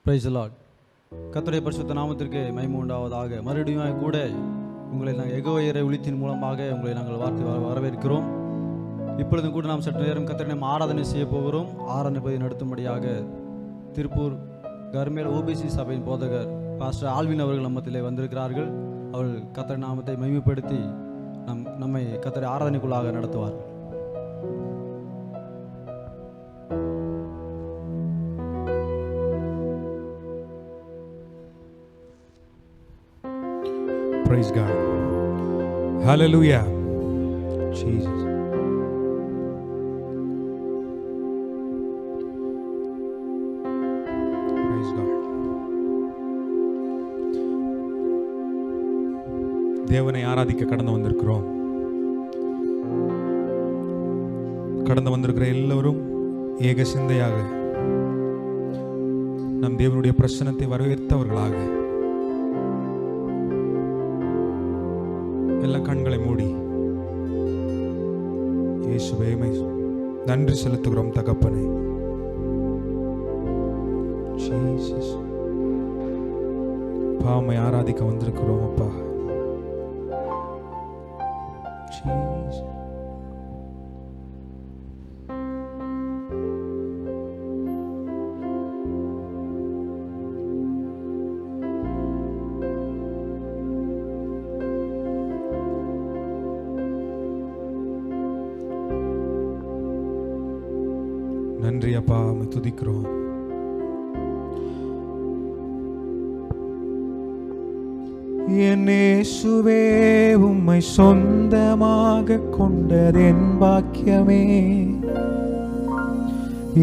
Praise the Lord. கர்த்தருடைய பரிசுத்த நாமத்திற்கு மகிமை உண்டாவதாக. மறுபடியும் கூட உங்களை நாங்கள் எகோயரை ஒளித்தின் மூலமாக உங்களை நாங்கள் வரவேற்கிறோம். இப்பொழுதும் கூட நாம் சற்று நேரம் கர்த்தரை ஆராதனை செய்ய போகிறோம். ஆராதனை பகுதி நடத்தும்படியாக திருப்பூர் கர்மேல் ஓபிசி சபையின் போதகர் பாஸ்டர் ஆல்வின் அவர்கள் நம்மத்திலே வந்திருக்கிறார்கள். அவர்கள் கர்த்தர் நாமத்தை மகிமைப்படுத்தி நம்மை கர்த்தரை ஆராதனைக்குள்ளாக நடத்துவார்கள். Praise God. Hallelujah. Jesus. Praise God. தேவனை ஆராதிக்க கடந்து வந்திருக்கிறோம். கடந்து வந்திருக்கிற எல்லோரும் ஏக சிந்தையாக நம் தேவனுடைய பிரசன்னத்தை வரவேற்றவர்களாக எல்லா கண்களை மூடி இயேசுவே நன்றி செலுத்துகிறோம் தகப்பனே. ஜீசஸ் பாவமை ஆராதிக்க வந்திருக்கிறோம் அப்பா. ஜீசஸ் நன்றி அப்பா, உம்மை துதிக்கிறோம். என் இயேசுவே உம்மை சொந்தமாக கொண்டதென் பாக்கியமே.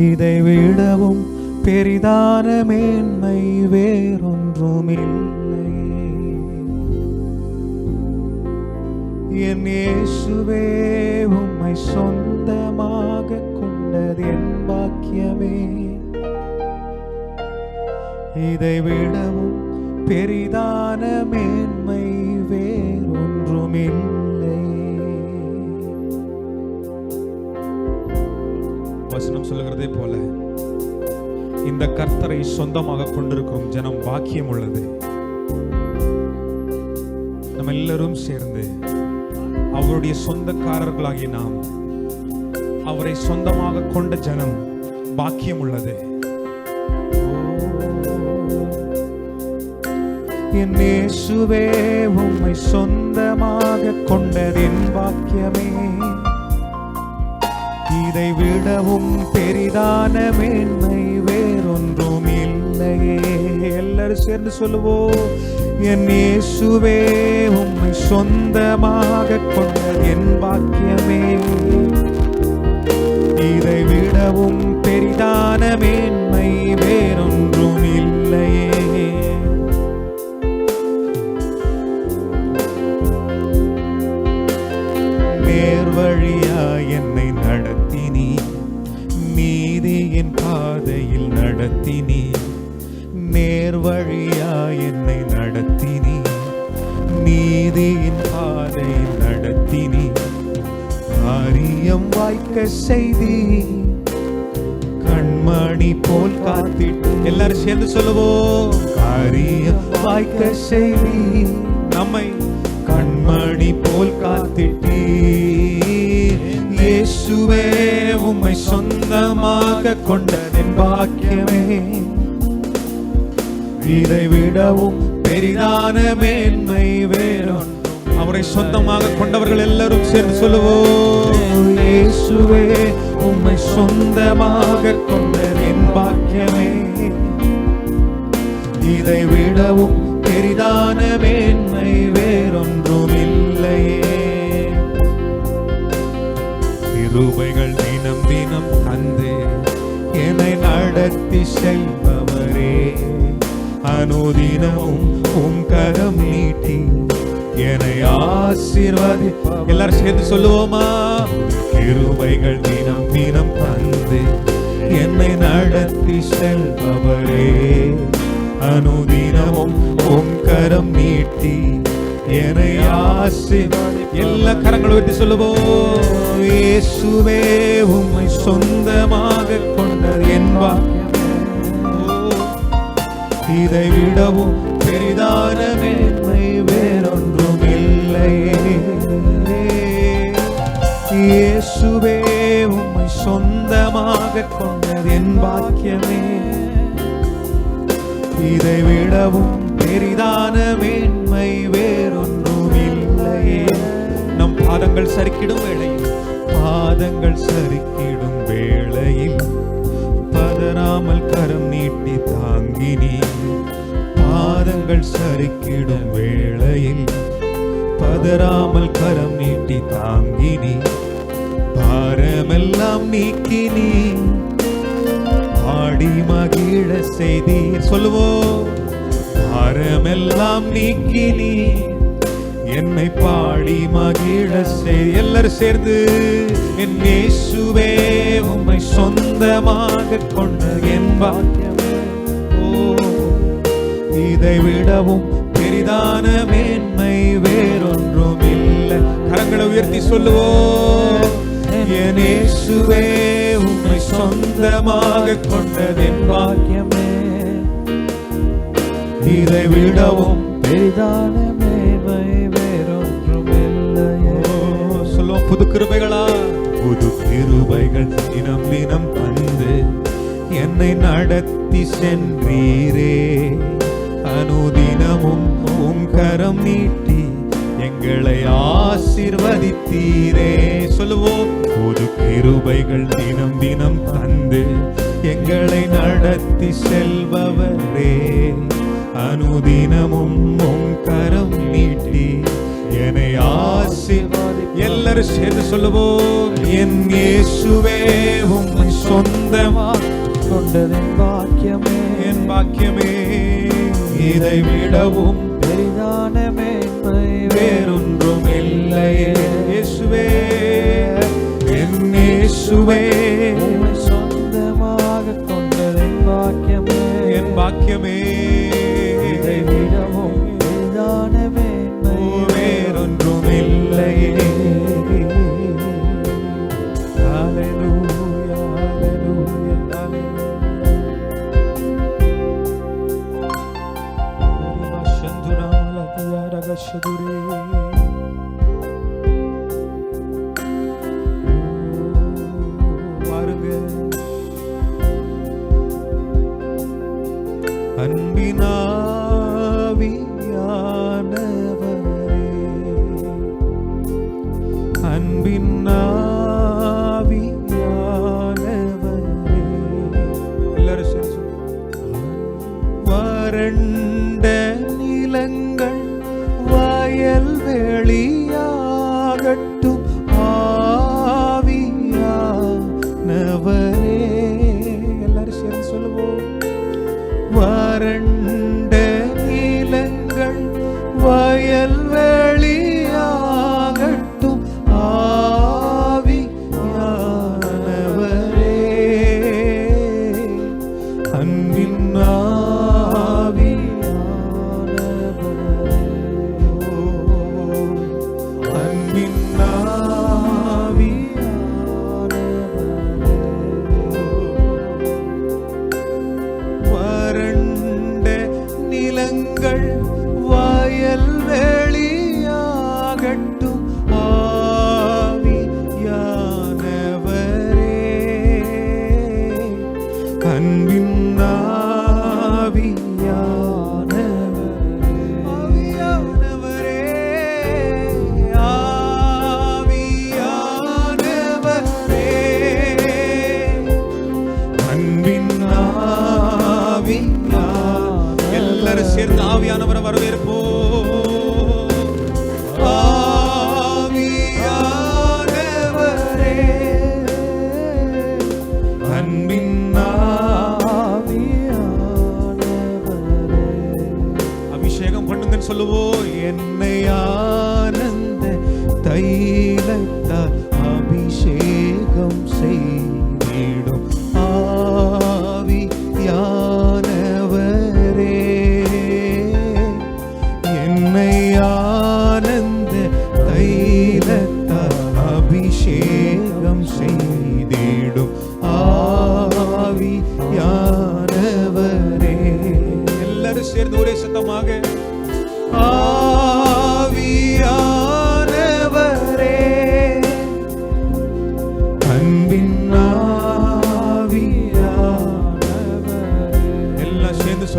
இதை விடவும் பெரிதான மேன்மை வேறொன்றும் இல்லை. என் இயேசுவே உம்மை சொந்தமாக கொண்டதென் பாக்கியமே. இதை விடவும் பெரிதான மேன்மை வேறொன்றும் இல்லை. வசனம் சொல்லுகிறதே போல இந்த கர்த்தரை சொந்தமாக கொண்டிருக்கும் ஜனம் பாக்கியம் உள்ளது. நம்ம எல்லாரும் சேர்ந்து அவருடைய சொந்தக்காரர்களாகி நாம் அவரை சொந்தமாக கொண்ட ஜனம் பாக்கியம் உள்ளது. என் இயேசுவே உம்மை சொந்தமாக கொண்டதென் பாக்கியமே. இதை விடவும் பெரிதான மேன்மை வேறொன்றும் இல்லையே. எல்லாரும் சேர்ந்து சொல்லுவோம். என் இயேசுவே உம்மை சொந்தமாக கொண்டதென் பாக்கியமே. இதை விடவும் பெரிதான மேன்மை வேறொன்றும் இல்லையே. நேர்வழியா என்னை நடத்தினி, நீதியின் பாதையில் நடத்தினி. நேர்வழியா என்னை நடத்தினி, நீதியின் பாதையில் நடத்தினி. காரியம் வாய்க்க செய்தி, கண்மணி போல் காத்திட்டு. எல்லாரும் சேர்ந்து சொல்லுவோம். காரியம் வாய்க்க செய்தி, நம்மை கண்மணி போல் காத்திட்டி. இயேசுவே உம்மை சொந்தமாக கொண்டதென் பாக்கியமே. இதை விடவும் பெரிதான மேன்மை வேறொன்றும். அவரை சொந்தமாக கொண்டவர்கள் எல்லாரும் சேர்ந்து சொல்லுவோம். இயேசுவே உம்மை சொந்தமாக கொண்டதென் பாக்கியமே. இதை விடவும் பெரிதான மேன்மை வேறொன்றும் இல்லையே. கிருபைகள் தினம் தினம் தந்து என்னை நடத்தி செல்பவரே. அனுதினமும் உம் கரம் நீட்டி என்னை ஆசீர்வதி. எல்லாரும் சேர்ந்து சொல்லுவோமா. கிருபைகள் தினம் தினம் தந்து என்னை நடத்தி செல்பவரே. அனுதினமும் உம் கரம் நீட்டி என்னை ஆசீர்வதி. எல்லா கரங்களை வைத்து சொல்லுவோம். இயேசுவே உம்மை சொந்தமாக கொண்டது என் பாக்கியம். இதை விடவும் பெரிதான மேன்மை வேறொன்றும் இல்லையே. இயேசுவே உம்மை சொந்தமாக கொண்டது என் பாக்கியமே. இதை விடவும் பெரிதான மேன்மை வேறொன்றும் இல்லையே. நம் பாதங்கள் சறுக்கிடும் வேளையில், பாதங்கள் சறுக்கிடும் வேளையில் பதறாமல் கரம் நீட்டி தாங்கினீ. பாதங்கள் சறுக்கிடும் வேளையில் பதறாமல் கரம் நீட்டி தாங்கினீ. பாரமெல்லாம் நீக்கினீ, பாடி மகிழ செய்தீர். சொல்லுவோம், பாரமெல்லாம் நீக்கினீ, என்னை பாடி மகிழ செய். எல்லாரும் சேர்ந்து, என் இயேசுவே உம்மை சொந்தமாக கொண்ட என் பாக்கியமே. ஓ, இதை விடவும் பெரிதான மேன்மை வேறொன்றும் இல்லை. கரங்களை உயர்த்தி சொல்லுவோம், என் இயேசுவே உம்மை சொந்தமாக கொண்டது என் பாக்கியமே. இதை விடவும் பெரிதான மேன்மை வேறொன்றும் இல்லையே. சொல்லுவோம், புது கிருபைகளா, புது கிருபைகள் தினம் தினம் தந்து என்னை நடத்தி சென்றீரே. அனுதினமும் உம் கரம் நீட்டி எங்களை ஆசீர்வதித்தீரே. சொல்லுவோம், புது கிருபைகள் தினம் தினம் தந்து எங்களை நடத்தி செல்பவரே. அனுதினமும் உம் கரம் நீட்டி என்னை ஆசீர்வதி. எல்லாரும் சேர்ந்து சொல்லுவோம், என் இயேசுவே உம்மை சொந்தமாக கொண்டது என் பாக்கியமே. என் பாக்கியமே, இதை விடவும் பெரிதான மேன்மை வேறொன்றும் இல்லையே. இயேசுவே, என் இயேசுவே உம்மை சொந்தமாக கொண்டது என் பாக்கியமே. என் பாக்கியமே, இதை விடவும் பெரிதான மேன்மை வேறொன்றும் இல்லையே. ஹல்லேலூயா, ஹல்லேலூயா, ஹல்லேலூயா. பாருங்க, அன்பினாவியானவரே, அன்பினாவியானவரே. எல்லாரும் சேர்ந்து வறண்ட நிலங்கள் வயல் வெளியாகட்டும் ஆவியானவரே. எல்லாரும் சேர்ந்து சொல்லுவோம், வறண்ட நிலங்கள் வயல் வெளியாகட்டும் ஆவியானவரே.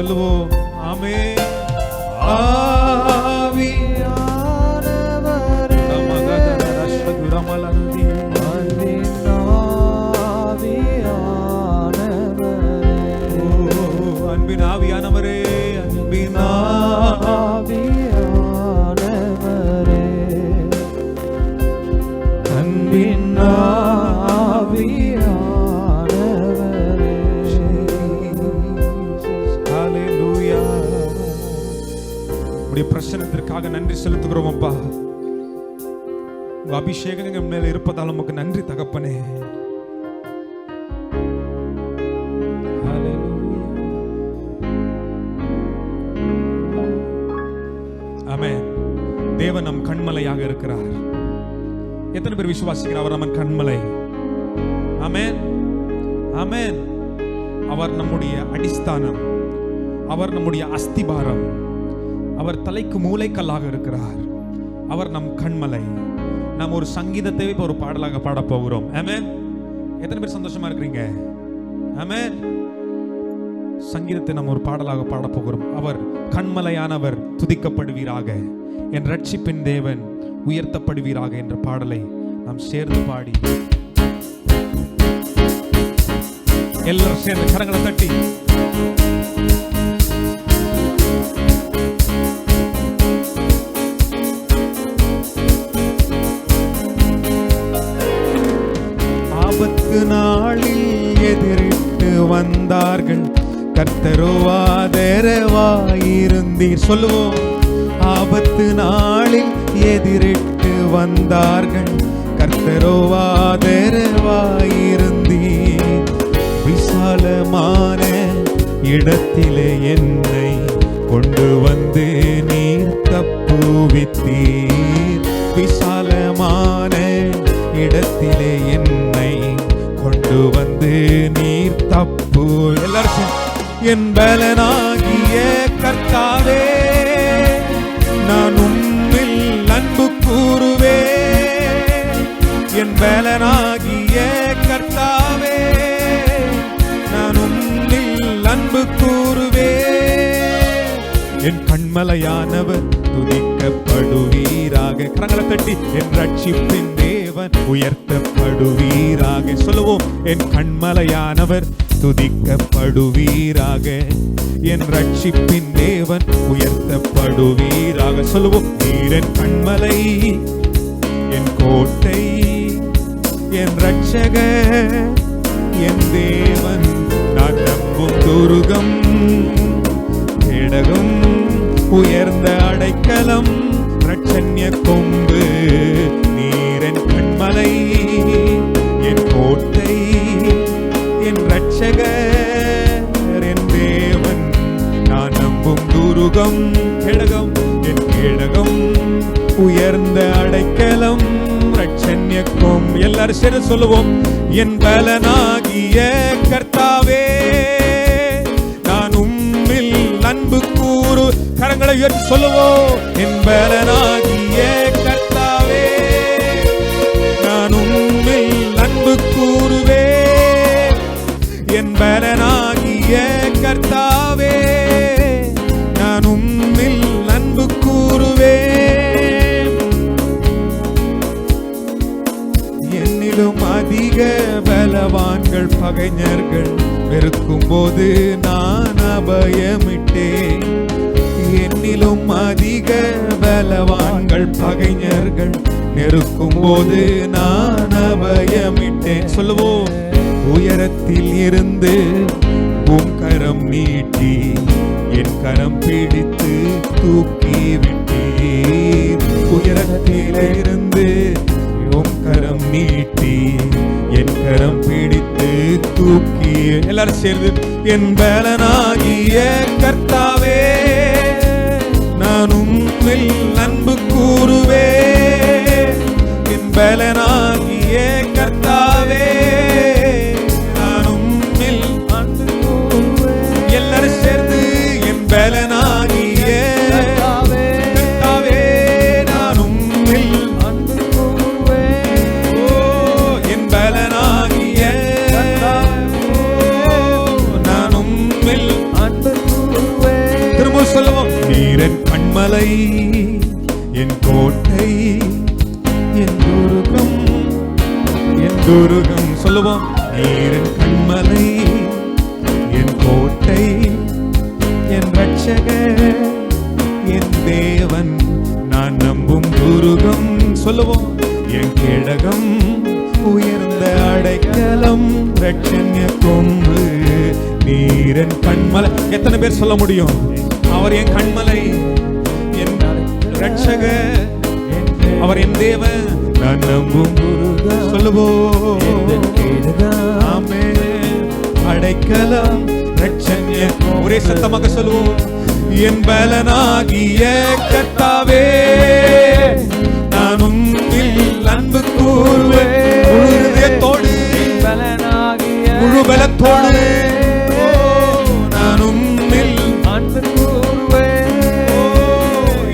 சொல்லுவோம். ஆமென். ஆவியானவரே ரமகதரஸ்வதுரமலந்தி அன்பின் ஆவியானவரே, அன்பின் ஆவியானவரே, அன்பின் ஆவியானவரே, அன்பின் ஆவியானவரே. ஹalleluya. உம்முடைய பிரசன்னத்திற்காக நன்றி செலுத்துகிறோம் அப்பா. உங்க அபிஷேகம் எங்க மேல இருப்பதால் உமக்கு நன்றி தகப்பனே. ஆமென். தேவன் நம் கண்மலையாக இருக்கிறார். எத்தனை பேர் விசுவாசிக்கிறார் அவர் நம்ம கண்மலை? ஆமென், ஆமென். அவர் நம்முடைய அடிஸ்தானம், அவர் நம்முடைய அஸ்திபாரம், அவர் தலைக்கு மூலைக்கல்லாக இருக்கிறார். அவர் நம் கண்மலை. நாம் ஒரு சங்கீதத்தை இப்போ ஒரு பாடலாக பாட போகிறோம். ஆமென். எத்தனை பேர் சந்தோஷமா இருக்கிறீங்க? ஆமென். சங்கீதத்தை நாம் ஒரு பாடலாக பாட போகிறோம். அவர் கண்மலையானவர் துதிக்கப்படுவீராக, என் ரட்சிப்பின் தேவன் உயர்த்தப்படுவீராக என்ற பாடலை நாம் சேர்ந்து பாடி எல்லாரும் சேர்ந்து கரங்களை தட்டி ஆபத்து நாளில் எதிரிட்டு வந்தார்கள், கர்த்தரோ ஆதரவாயிருந்தீர். சொல்லுவோம். ஆபத்து நாளில் எதிரிட்டு வந்தார்கள், கர்த்தரோ ஆதரவாயிருந்தீர். விசாலமான இடத்திலே என்னை கொண்டு வந்து நீர் தப்புவித்தீர். விசாலமான இடத்திலே என்னை கொண்டு வந்து நீர் தப்பு. எல்லாரும் என் பலனாகிய கர்த்தாவே, நான் உம்மில் அன்பு கூறுவே. என் பலனாகிய கர்த்தாவே, நான் உம்மில் அன்பு கூறுவே. என் கண்மலையானவர் துதிக்கப்படுவீராக. கரங்களை தட்டி என் ரட்சிப்பின் தேவன் உயர்த்தப்படுவீராக. சொல்லுவோம். என் கண்மலையானவர் துதிக்கப்படுவீராக, என் ரட்சிப்பின் தேவன் உயர்த்தப்படுவீராக. சொல்லுவோம். நீர் என் கண்மலை, என் கோட்டை, என் ரட்சகர், என் தேவன், நான் நம்பும் துருகம், கேடகம், உயர்ந்த அடைக்கலம், ரட்சண்ய கொம்பு. நீர் என் கண்மலை, என் கோட்டை, என் ரட்சகர், என் தேவன், நான் நம்பும் துருகம், கேடகம், என் கேடகம், உயர்ந்த அடைக்கலம், ரட்சண்ய கொம்பு. எல்லாரும் சேர்ந்து சொல்லுவோம். என் பலனாகிய கர்த்தாவே, நான் உம்மில் அன்பு கூறு. கரங்களை உயர்த்தி சொல்லுவோம். என் பலனாகிய கர்த்தாவே, நான் உம்மில் அன்பு கூறுவே. என் பலனாகிய கர்த்தாவே, நான் உம்மில் அன்பு கூறுவே. என்னிலும் அதிக பலவான்கள் பகைஞர்கள் வெறுக்கும் போது நான் அபயமிட்டேன். என்னிலும் அதிக பலவான்கள் பகைஞர்கள் நெருக்கும் போது நான் அபயமிட்டேன். சொல்லுவோம். உயரத்தில் இருந்து உம் கரம் நீட்டி என் கரம் பிடித்து தூக்கி விட்டீர். உயரத்தில் இருந்து உம் கரம் நீட்டி என் கரம் பிடித்து தூக்கி. எல்லாரும் சேர்ந்து என் பலனாகிய கர்த்தாவே, நான் உம்மில் அன்பு கூறுவே. என் பலனாகிய கர்த்தாவே, நான் உம்மில் அன்பு கூறுவே. எல்லாரும் சேர்ந்து என் பலனாகிய கர்த்தாவே, நான் உம்மில் அன்பு கூறுவே. ஓ என் பலனாகிய கர்த்தாவே, நான் உம்மில் அன்பு கூறுவே. கண்மலை, என் கோட்டை, என் துருகம், என் துருகம். சொல்லுவோம். நீர் என் கண்மலை, என் கோட்டை, என் ரட்சகர், என் தேவன், நான் நம்பும் துருகம். சொல்லுவோம். என் கேடகம், உயர்ந்த அடைக்கலம், ரட்சண்ய கொம்பு, நீர் என் கண்மலை. எத்தனை பேர் சொல்ல முடியும்? அவர் என் கண்மலை, என் ரட்சகர், அவர் என் தேவன், நான் நம்பும் துருகம். சொல்லுவோம். ஆமென். அடைக்கலம், ரட்சண்ய. ஒரே சத்தமாக சொல்லுவோம். என் பலனாகிய கர்த்தாவே, நான் உம்மில் அன்பு கூறுவேன். முழு இதயத்தோடு, முழு பலத்தோடு, நான் உம்மில் அன்பு கூறுவேன்.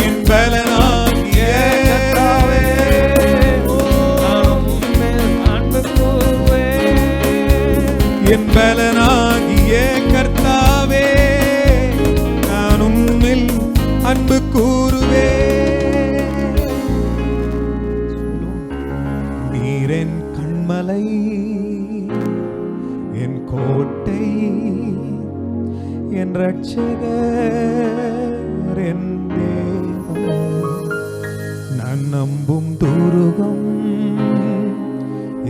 என் பலனாகிய கர்த்தாவே, நான் உம்மில் அன்பு கூறுவேன். என் பலனாகிய கர்த்தாவே, நான் உம்மில் அன்பு கூறுவே. நீர் என் கண்மலை, என் கோட்டை, என் ரட்சகர், என் தேவன், நான் நம்பும் துருகம்,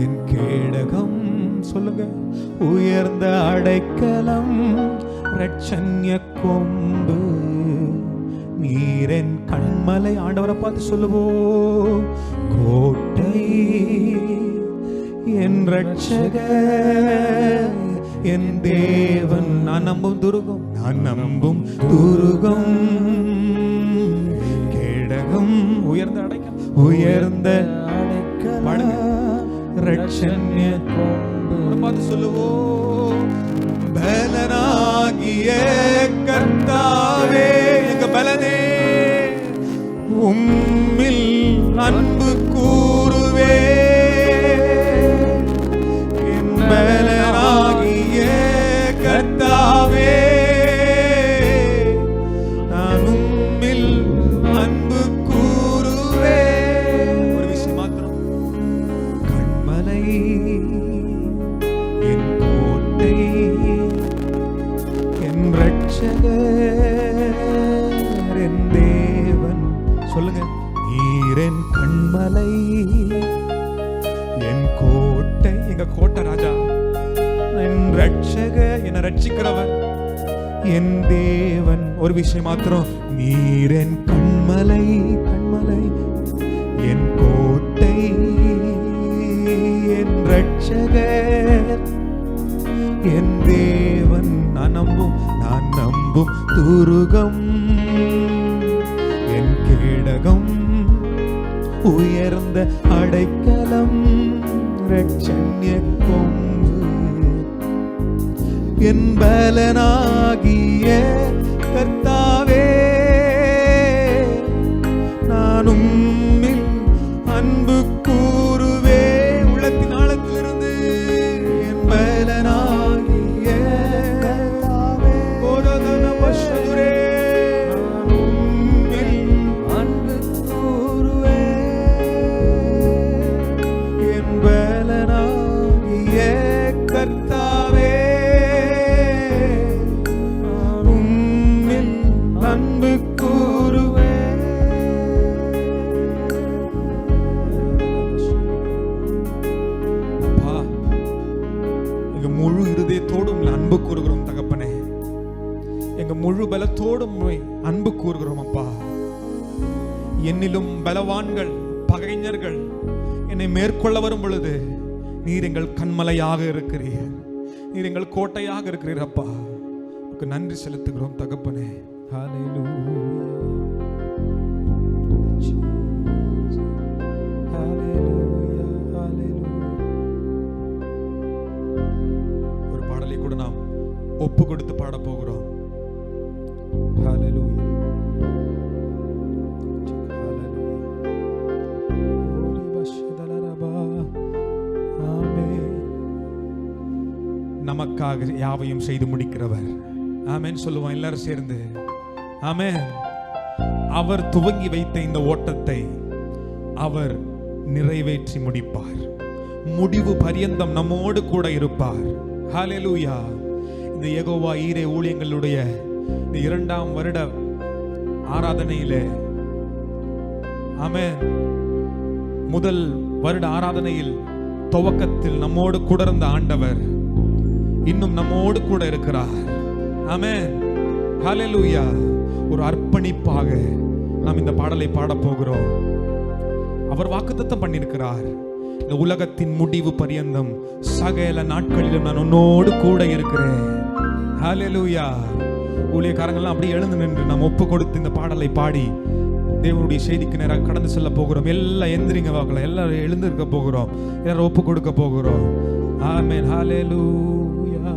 என் கேடகம். சொல்லுங்க. உயர்ந்த அடைக்கலம், ரட்சண்ய கொம்பு, நீர் என் கண்மலை. ஆண்டவரை பார்த்து சொல்லுவோம். கோட்டை, என் ரட்சகர், என் தேவன், நான் நம்பும் துருகம், நான் நம்பும் துருகம், கேடகம், உயர்ந்த அடைக்கலம், உயர்ந்த அடைக்கலம், ரட்சண்ய கொம்பு. பார்த்து சொல்லுவோம். பலனாகிய கர்த்தாவே, எங்க பலனே, உம்மில் அன்பு கூறுவே. என் பலனாகிய கர்த்தாவே, நான் உம்மில் அன்பு கூறுவே. ஒரு விஷயம் மாத்திரம். கண்மலை, என் கோட்டை, என் ரட்சகர், என் தேவன். சொல்லுங்க. நீர் என் கண்மலை, என் கோட்டை, எங்க கோட்டை ராஜா, என் ரட்சகர், என்னை ரட்சிக்கிறவர், என் தேவன். ஒரு விஷயம் மாத்திரம். நீர் என் கண்மலை, கண்மலை, என் கோட்டை, என் ரட்சகர், என் தேவன், நான் நம்பும் துருகம், என் கேடகம், உயர்ந்த அடைக்கலம், ரட்சண்ய கொம்பு, என் பலனாகிய கர்த்தாவே, நான் உம்மில் அன்பு கூறுவே. உள்ளத்தின் ஆழத்திலிருந்து என் பலனாகிய கர்த்தாவே, ஓரதனபஷதுரே, நான் உம்மில் அன்பு கூறுவே. என் பலனாகிய கர்த்தாவே, நான் உம்மில் அன்பு கூறுவே. முழு இருதயத்தோடும் அன்பு கூறுகிறோம் தகப்பனே. எங்க முழு பலத்தோடும் அன்பு கூறுகிறோம் அப்பா. என்னிலும் பலவான்கள் பகைஞர்கள் என்னை மேற்கொள்ள வரும் பொழுது நீர் எங்கள் கண்மலையாக இருக்கிறீர், நீர் எங்கள் கோட்டையாக இருக்கிறீர் அப்பா. உமக்கு நன்றி செலுத்துகிறோம் தகப்பனே. ஹல்லேலூயா. கூட நாம் ஒப்பு கொடுத்து பாட போகிறோம். ஹல்லேலூயா. ஆமென். நமக்காக யாவையும் செய்து முடிக்கிறவர். ஆமென் சொல்லுவோம் எல்லாரும் சேர்ந்து. ஆமென். அவர் துவங்கி வைத்த இந்த ஓட்டத்தை அவர் நிறைவேற்றி முடிப்பார். முடிவு பரியந்தம் நம்மோடு கூட இருப்பார். ஹல்லேலூயா. இந்த யெகோவா ஈரே ஊழியங்களுடைய இந்த 2ஆம் வருட ஆராதனையிலே, ஆமென், முதல் வருட ஆராதனையில் துவக்கத்தில் நம்மோடு கூட இருந்த ஆண்டவர் இன்னும் நம்மோடு கூட இருக்கிறார். ஆமென், ஹல்லேலூயா. ஒரு அர்ப்பணிப்பாக நாம் இந்த பாடலை பாட போகிறோம். அவர் வாக்குத்தத்தம் பண்ணியிருக்கிறார், இந்த உலகத்தின் முடிவு பரியந்தம் சகல நாட்களிலும் நான் உன்னோடு கூட இருக்கிறேன். ஹல்லேலூயா. ஊழியக்காரங்கள்லாம் அப்படியே எழுந்து நின்று நாம் ஒப்பு கொடுத்து இந்த பாடலை பாடி தேவனுடைய செய்திக்கு நேராக கடந்து செல்ல போகிறோம். எல்லாம் எந்திரிங்க வாக்கலாம், எல்லாரும் எழுந்து இருக்க போகிறோம், எல்லாரும் ஒப்பு கொடுக்க போகிறோம். ஆமென், ஹல்லேலூயா.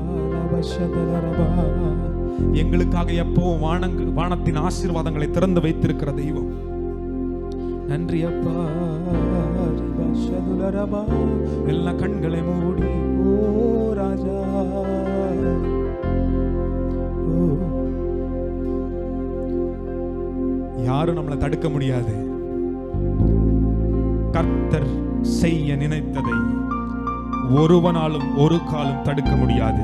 எங்களுக்காக எப்பவும் வானத்தின் ஆசீர்வாதங்களை திறந்து வைத்திருக்கிற தெய்வம். நன்றி அப்பா. எல்லா கண்களை மூடி, ஓ ராஜா, யாரும் நம்மளை தடுக்க முடியாது. கர்த்தர் செய்ய நினைத்ததை ஒருவனாலும் ஒரு காலும் தடுக்க முடியாது.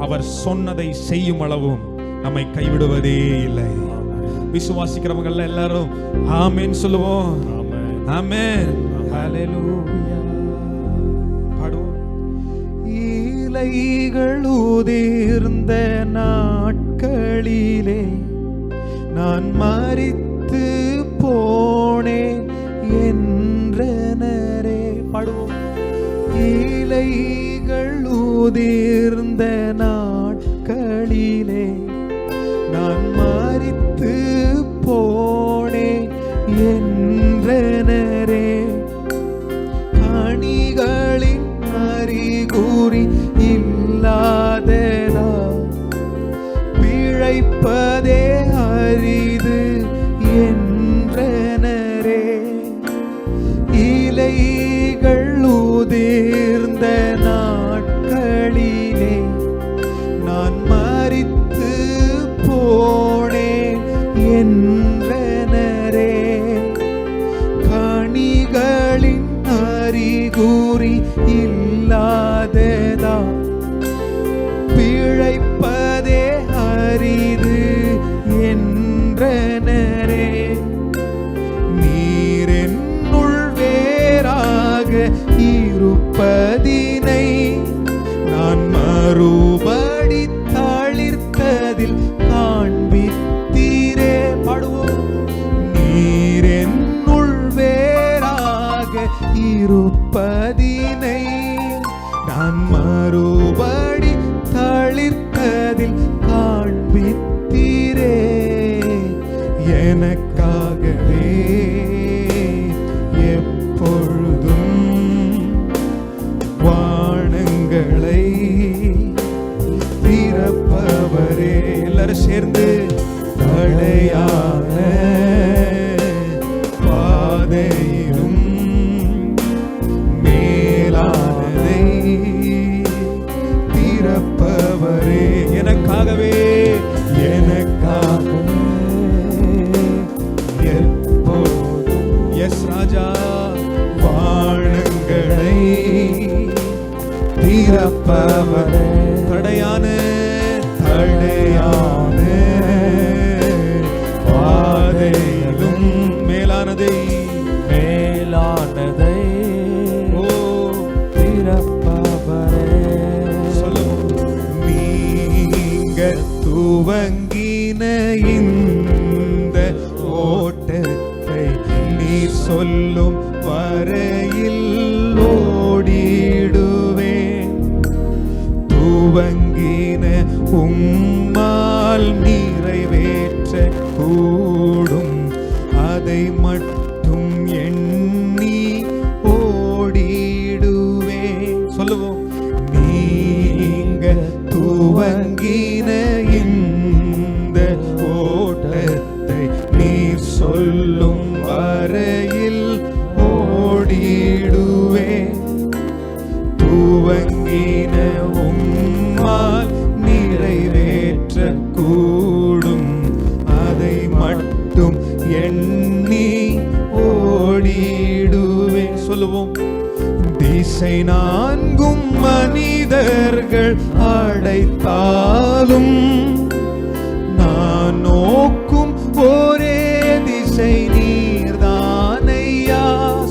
அவர் சொன்னதை செய்யும் அளவும் நம்மை கைவிடுவதே இல்லை. விசுவாசிக்கிறவங்க எல்லாரும் ஆமென் சொல்லுவோம். ஆமென், ஹல்லேலூயா. பாடுவோம். இலைகள் உதிர்ந்த நாட்களிலே நான் மரித்து போனேன் என்றனரே. பாடுவோம். இலைகள் உதிர்ந்த நாட்களிலே நான் மரித்து போனேன் என்றனரே. கனிகளின் அறிகுறி இல்லாததா பிழைப்பதே அரிது என்றனரே. இலைகள் உதிர்ந்த நாட்களிலே நான் மரித்து போனேன் என்றனரே. கனிகளின் அறிகுறி இல்லாததா பிழைப்பதே அரிது என்றனரே. நீர் என்னுள் வேறாக இருப்பதினை நான் மறுபடி தளிர்த்ததில் காண்பித்தீரே. பாடுவோம். நீர் என்னுள் வேறாக இருப்பதினை நான் மறுபடி தளிர்த்ததில் காண்பித்தீரே. எனக்காகவே எப்பொழுதும் வானங்களை திறப்பவரே. எல்லாரும் சேர்ந்து தடையான பாதையிலும் மேலானதை திறப்பவரே. எனக்காகவே எப்போதும், எஸ் ராஜா, வானங்களை திறப்பவரே. தடையான பாதையிலும் மேலானதை ஓ திறப்பவரே. சொல்லுவோம். நீங்க துவங்கின இந்த ஓட்டத்தை நீர் சொல்லும் வரையில் ஓடிடுவேன். துவங்கின உம்மால் நிறைவேற்ற கூடும், அதை மட்டும் எண்ணி ஓடிடுவேன். சொல்லுவோம். நீங்க துவங்கின இந்த ஓட்டத்தை நீர் சொல்லும் வரையில் ஓடிடுவேன். துவங்கின உம்மால் நிறைவேற்ற திசை நான்கும் மனிதர்கள் அடைத்தாலும் நான் நோக்கும் ஒரே திசை நீர்தானையா.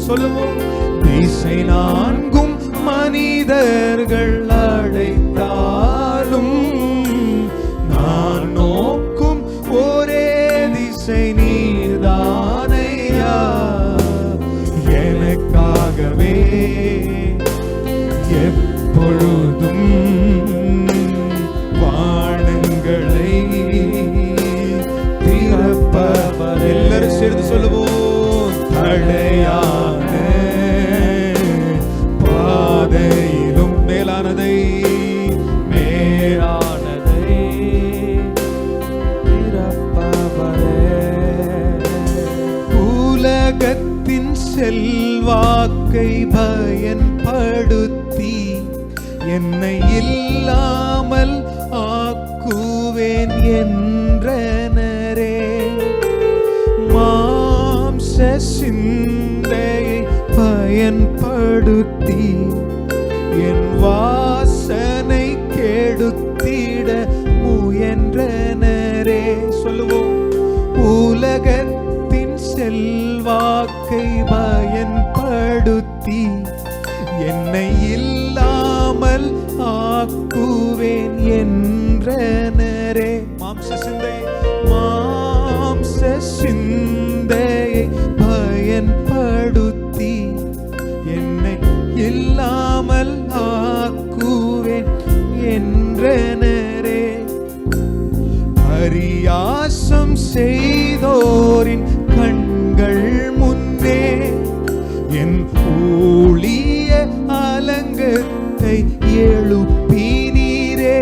சொல்லுவோம். திசை நான்கும் மனிதர்கள் அடைத்தாலும் நான் நோக்கும் ஒரே திசை நீர்தானையா. எனக்காகவே எப்பொழுதும் வானங்களை திறப்பவர். எல்லாரும் சேர்ந்து சொல்லுவோம். தடையான பாதையிலும் மேலானதை உலகத்தின் செல்வாக்கை பயன்படுத்தி என்னை இல்லாமல் ஆக்குவேன் என்றனரே. மாம்ச சிந்தையை பயன்படுத்தி என் வாசனை கெடுத்திட முயன்றனரே. சொல்லுவோம். உலகத்தின் செல்வாக்கை பயன்படுத்தி என்னை இல்லாமல் ஆக்குவேன் என்றனரே. மாம்ச சிந்தையை பயன்படுத்தி என்னை இல்லாமல் ஆக்குவேன் என்றனரே. பரியாசம் செய்தோரின் கண்கள் முன்னே என் ஊழிய அலங்கத்தை எழுப்பினீரே.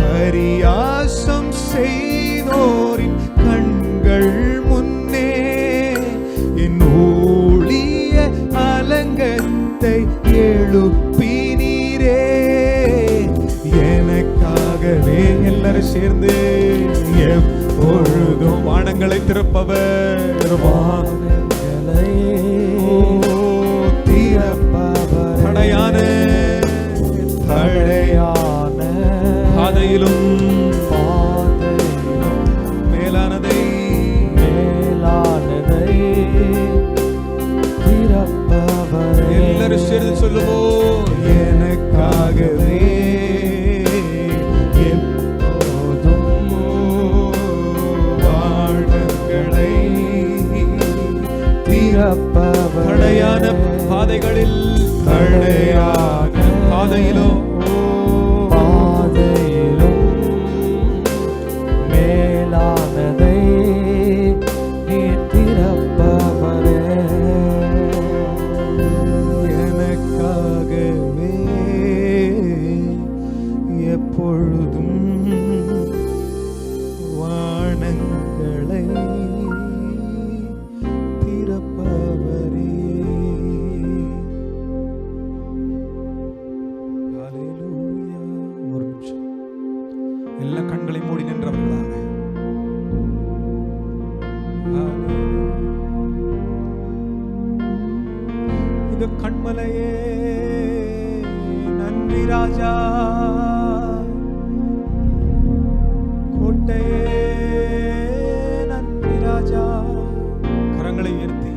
பரியாசம் செய்தோரின் கண்கள் முன்னே என் ஊழிய அலங்கத்தை எழுப்பினீரே. எனக்காகவே எல்லாரும் சேர்ந்து எப்பொழுதும் வானங்களை திறப்பவர். வானங்களை திறப்பவர். தடையான பாதையிலும் மேலானதை திறப்பவர். எல்லாரும் சேர்ந்து சொல்லுவோம். எனக்காகவே தடையான பாதைகளில் தடையான பாதையிலும் மேலானதை திறப்பவரே. எனக்காகவே எப்பொழுதும் வானங்களை திறப்பவரே. ஹல்லேலூயா. ஒரு நிமிஷம் எல்லா கண்களை மூடி நின்றவர்களாக இங்க கண்மலையே நன்றி ராஜா. கோட்டையே நன்றி ராஜா. கரங்களை உயர்த்தி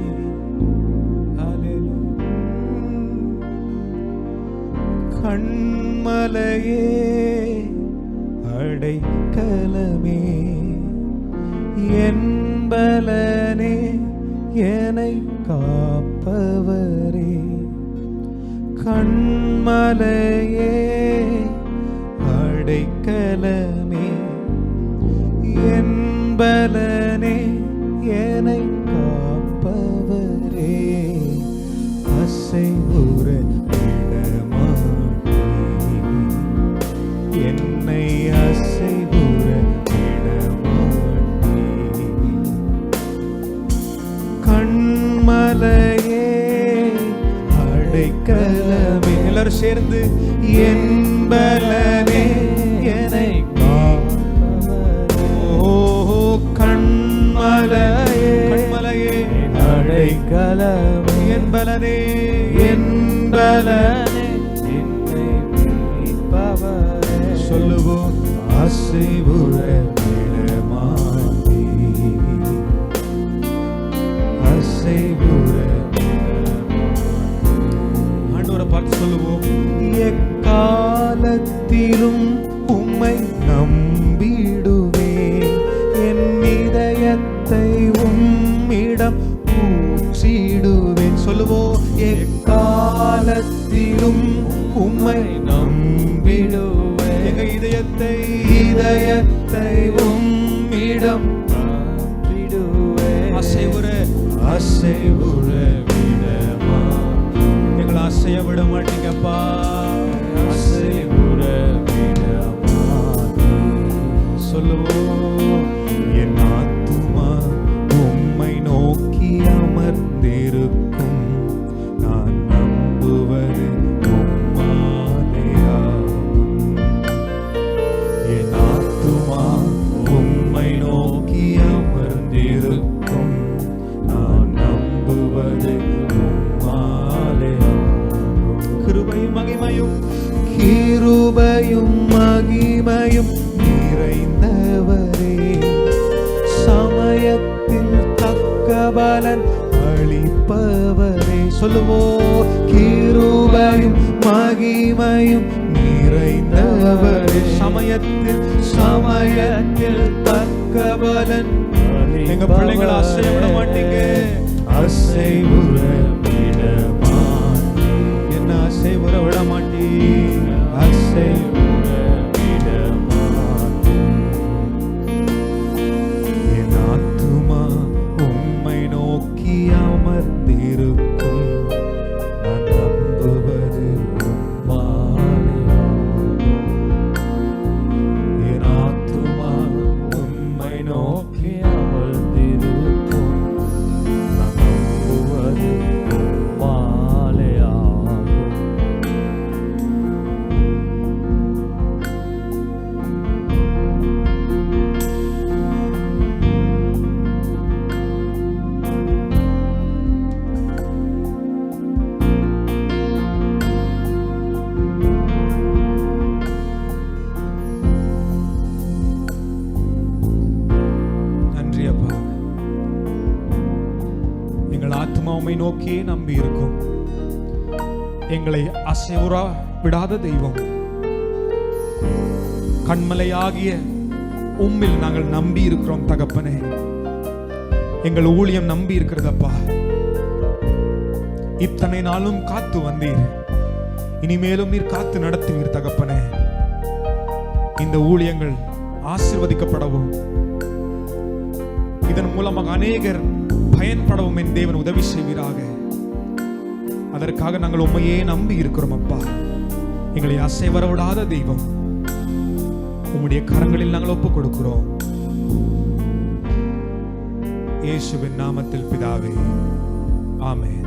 கண்மலையே அடைக்கலமே என்பலனே என்னை காப்பவரே. கண்மலையே அடைக்கலமே என்பலனே என்னை காப்பவரே. அசைவுற என்னை அசைவுற விடமாட்டே. கண்மலையே அடைக்கலமே. எல்லாரும் சேர்ந்து என்பலனே என்னை காப்பவரே. ஓ கண்மலையே கண்மலையே அடைக்கலமே என்பலனே என் பலனே என்னை மீட்பவரே. சொல்லுவோம் அசைவுற விடமாட்டீ, அசைவுற ஆண்டவரை பார்த்து சொல்லுவோம், எக்காலத்திலும் உம்மை நம்பிடுவேன், என் இதயத்தை உம்மிடம் ஊற்றிடுவேன். சொல்லுவோம் எக்காலத்திலும் உம்மை நம்பிடுவேன், எங்க இதயத்தை உம்மிடம் ஊற்றிடுவேன். அசைவுற விடமா, எங்களை அசைய விட மாட்டீங்கப்பா, அசைவுற விடமா. சொல்லுவோம் என் ஆத்துமா உம்மை நோக்கி அமர்ந்திருக்கும், நான் நம்புவது உம்மாலேயாகும். என் ஆத்துமா உம்மை நோக்கி அமர்ந்திருக்கும், நான் நம்புவது உம்மாலேயாகும். கிருபையும் மகிமையும் நிறைந்தவரே, சமயத்தில் தக்க பலன் அளிப்பவரே. சொல்லுவோம் கிருபையும் மகிமையும் நிறைந்தவரே, சமயத்தில் தக்க பலன். எங்க பிள்ளைங்களை அசைய விட மாட்டீங்க, அசைவுற விட மாட்டீங்க, என்ன அசைவுற விட மாட்டீங்க, அசைவுற விட மாட்டீங்க. என் ஆத்துமா உம்மை நோக்கி அமர்ந்திருக்கும், நான் நம்புவது உம்மாலேயாகும். என் ஆத்துமா உம்மை நோக்கி அமர்ந்திருக்கும், நான் நம்புவது உம்மாலேயாகும். நன்றி அப்பா, எங்கள் ஆத்மா உம்மை நோக்கியே நம்பி இருக்கும், எங்களை அசைவுறா விடாத தெய்வம், கண்மலையாகிய உம்மில் நாங்கள் நம்பி இருக்கிறோம் தகப்பனே. எங்கள் ஊழியம் நம்பி இருக்கிறதப்பா, இத்தனை நாளும் காத்து வந்தீர், இனிமேலும் நீர் காத்து நடத்துவீர் தகப்பனே. இந்த ஊழியங்கள் ஆசீர்வதிக்கப்படவும், இதன் மூலமாக அநேகர் பயன்படவும் என் தேவன் உதவி செய்வீராக. அதற்காக நாங்கள் உம்மையே நம்பி இருக்கிறோம் அப்பா. எங்களை அசைவர விடாத தெய்வம், உம்முடைய கரங்களில் நாங்கள் ஒப்புக் கொடுக்கிறோம். இயேசுவின் நாமத்தில் பிதாவே, ஆமென்.